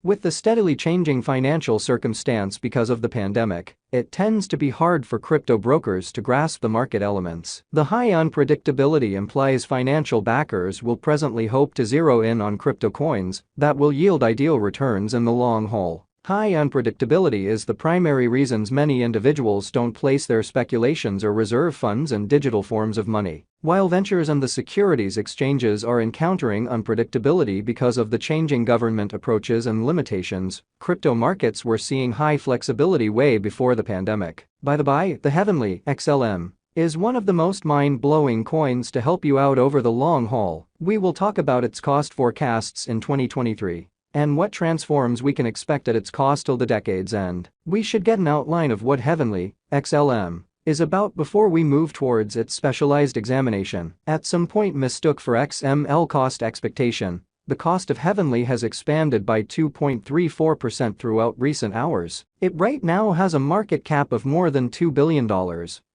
With the steadily changing financial circumstance because of the pandemic, it tends to be hard for crypto brokers to grasp the market elements. The high unpredictability implies financial backers will presently hope to zero in on crypto coins that will yield ideal returns in the long haul. High unpredictability is the primary reasons many individuals don't place their speculations or reserve funds in digital forms of money. While ventures and the securities exchanges are encountering unpredictability because of the changing government approaches and limitations, crypto markets were seeing high flexibility way before the pandemic. By the by, the heavenly XLM is one of the most mind-blowing coins to help you out over the long haul. We will talk about its cost forecasts in 2023. And what transforms we can expect at its cost till the decade's end. We should get an outline of what heavenly XLM is about before we move towards its specialized examination. At some point mistook for XML cost expectation, the cost of heavenly has expanded by 2.34% throughout recent hours. It right now has a market cap of more than $2 billion.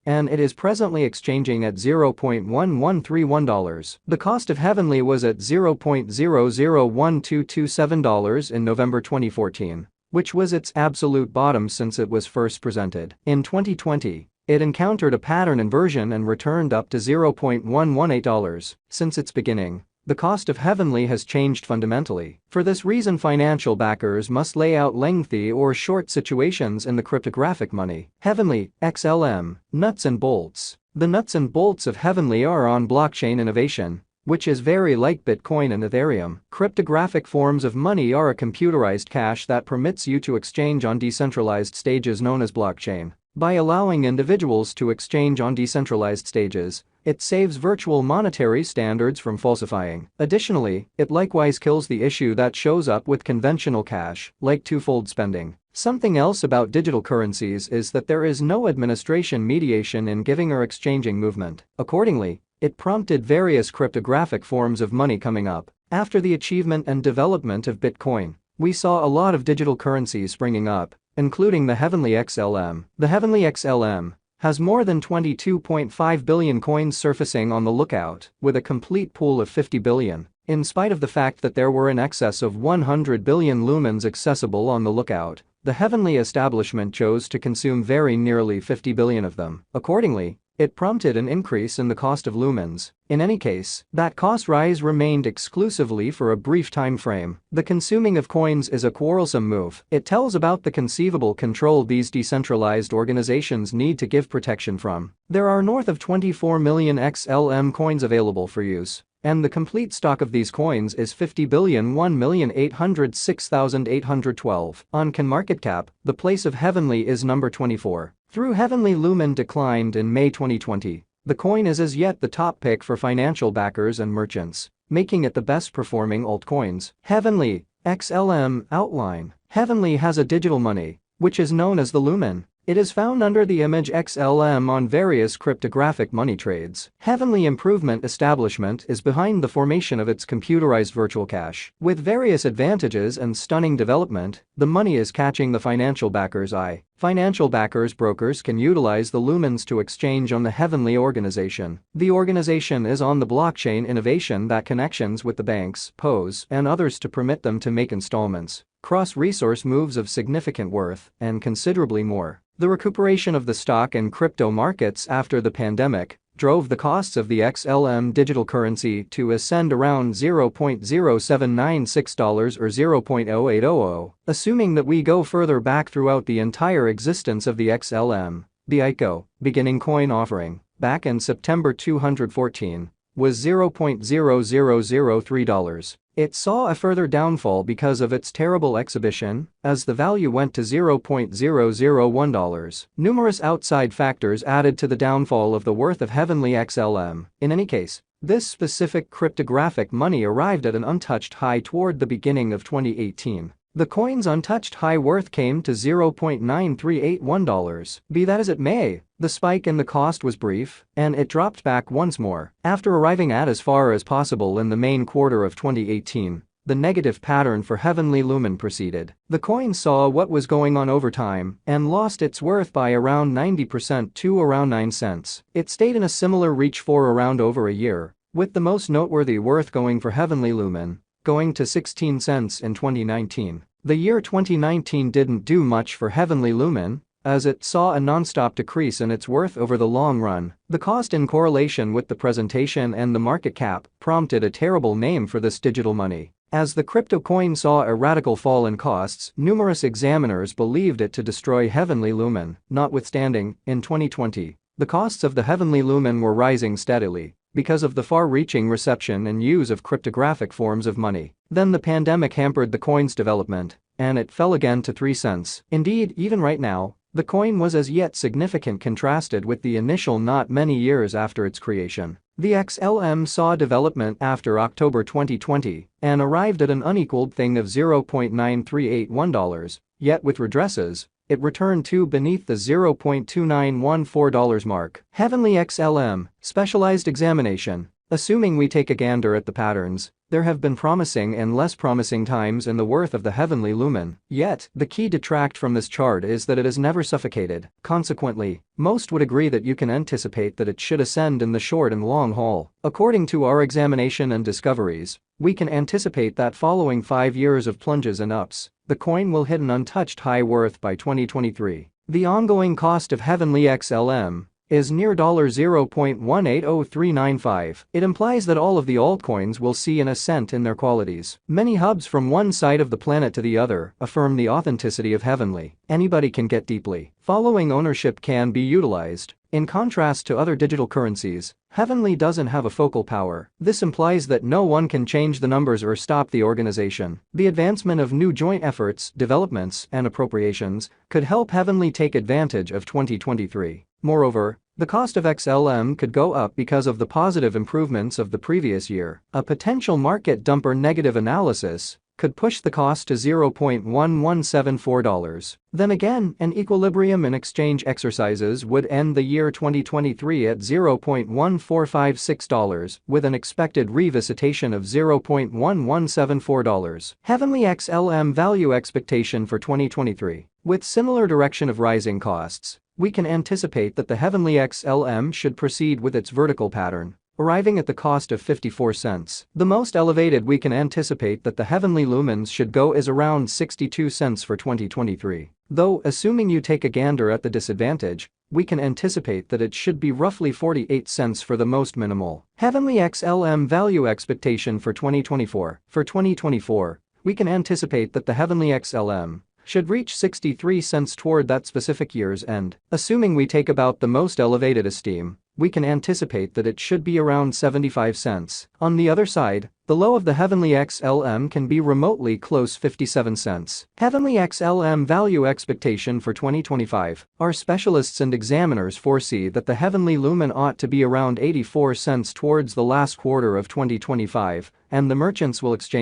And it is presently exchanging at $0.1131. The cost of heavenly was at $0.001227 in November 2014, which was its absolute bottom since it was first presented. In 2020, it encountered a pattern inversion and returned up to $0.118. Since its beginning, the cost of heavenly has changed fundamentally. For this reason, financial backers must lay out lengthy or short situations in the cryptographic money. Heavenly XLM Nuts and Bolts. The nuts and bolts of heavenly are on blockchain innovation, which is very like Bitcoin and Ethereum. Cryptographic forms of money are a computerized cash that permits you to exchange on decentralized stages known as blockchain. By allowing individuals to exchange on decentralized stages, it saves virtual monetary standards from falsifying. Additionally, it likewise kills the issue that shows up with conventional cash, like twofold spending. Something else about digital currencies is that there is no administration mediation in giving or exchanging movement. Accordingly, it prompted various cryptographic forms of money coming up. After the achievement and development of Bitcoin, we saw a lot of digital currencies springing up, including the heavenly XLM. The heavenly XLM has more than 22.5 billion coins surfacing on the lookout, with a complete pool of 50 billion, in spite of the fact that there were in excess of 100 billion lumens accessible on the lookout. The heavenly establishment chose to consume very nearly 50 billion of them. Accordingly, it prompted an increase in the cost of lumens. In any case, that cost rise remained exclusively for a brief time frame. The consuming of coins is a quarrelsome move. It tells about the conceivable control these decentralized organizations need to give protection from. There are north of 24 million XLM coins available for use, and the complete stock of these coins is 50,1,806,812. On CoinMarketCap, the place of heavenly is number 24. Through heavenly lumen declined in May 2020, the coin is as yet the top pick for financial backers and merchants, making it the best performing altcoins. Heavenly XLM Outline. Heavenly has a digital money, which is known as the lumen. It is found under the image XLM on various cryptographic money trades. Heavenly Improvement Establishment is behind the formation of its computerized virtual cash. With various advantages and stunning development, the money is catching the financial backer's eye. Financial backers brokers can utilize the lumens to exchange on the heavenly organization. The organization is on the blockchain innovation that connections with the banks, POS, and others to permit them to make installments, cross-resource moves of significant worth, and considerably more. The recuperation of the stock and crypto markets after the pandemic drove the costs of the XLM digital currency to ascend around $0.0796 or $0.0800. Assuming that we go further back throughout the entire existence of the XLM, the ICO, beginning coin offering, back in September 2014, was $0.0003. It saw a further downfall because of its terrible exhibition, as the value went to $0.001. Numerous outside factors added to the downfall of the worth of heavenly XLM. In any case, this specific cryptographic money arrived at an untouched high toward the beginning of 2018. The coin's untouched high worth came to $0.9381. Be that as it may, the spike in the cost was brief, and it dropped back once more. After arriving at as far as possible in the main quarter of 2018, the negative pattern for heavenly lumen proceeded. The coin saw what was going on over time and lost its worth by around 90% to around 9 cents. It stayed in a similar reach for around over a year, with the most noteworthy worth going for heavenly lumen, going to 16 cents in 2019. The year 2019 didn't do much for Heavenly Lumen, as it saw a non-stop decrease in its worth over the long run. The cost in correlation with the presentation and the market cap prompted a terrible name for this digital money. As the crypto coin saw a radical fall in costs, numerous examiners believed it to destroy Heavenly Lumen. Notwithstanding, in 2020, the costs of the Heavenly Lumen were rising steadily because of the far-reaching reception and use of cryptographic forms of money. Then the pandemic hampered the coin's development, and it fell again to 3 cents. Indeed, even right now, the coin was as yet significant contrasted with the initial not many years after its creation. The XLM saw development after October 2020 and arrived at an unequaled thing of $0.9381, yet with redresses, it returned to beneath the $0.2914 mark. Heavenly XLM, specialized examination. Assuming we take a gander at the patterns, there have been promising and less promising times in the worth of the Heavenly Lumen. Yet, the key detract from this chart is that it is never suffocated. Consequently, most would agree that you can anticipate that it should ascend in the short and long haul. According to our examination and discoveries, we can anticipate that following 5 years of plunges and ups, the coin will hit an untouched high worth by 2023. The ongoing cost of Heavenly XLM is near $0.180395. It implies that all of the altcoins will see an ascent in their qualities. Many hubs from one side of the planet to the other affirm the authenticity of Heavenly. Anybody can get deeply. Following ownership can be utilized. In contrast to other digital currencies, Heavenly doesn't have a focal power. This implies that no one can change the numbers or stop the organization. The advancement of new joint efforts, developments, and appropriations could help Heavenly take advantage of 2023. Moreover, the cost of XLM could go up because of the positive improvements of the previous year. A potential market dumper negative analysis could push the cost to $0.1174. Then again, an equilibrium in exchange exercises would end the year 2023 at $0.1456, with an expected revisitation of $0.1174. Heavenly XLM value expectation for 2023. With similar direction of rising costs, we can anticipate that the Heavenly XLM should proceed with its vertical pattern, arriving at the cost of 54 cents. The most elevated we can anticipate that the Heavenly Lumens should go is around 62 cents for 2023. Though, assuming you take a gander at the disadvantage, we can anticipate that it should be roughly 48 cents for the most minimal. Heavenly XLM value expectation for 2024. For 2024, we can anticipate that the Heavenly XLM should reach 63 cents toward that specific year's end. Assuming we take about the most elevated esteem, we can anticipate that it should be around 75 cents. On the other side, the low of the Heavenly XLM can be remotely close 57 cents. Heavenly XLM value expectation for 2025. Our specialists and examiners foresee that the Heavenly Lumen ought to be around 84 cents towards the last quarter of 2025, and the merchants will exchange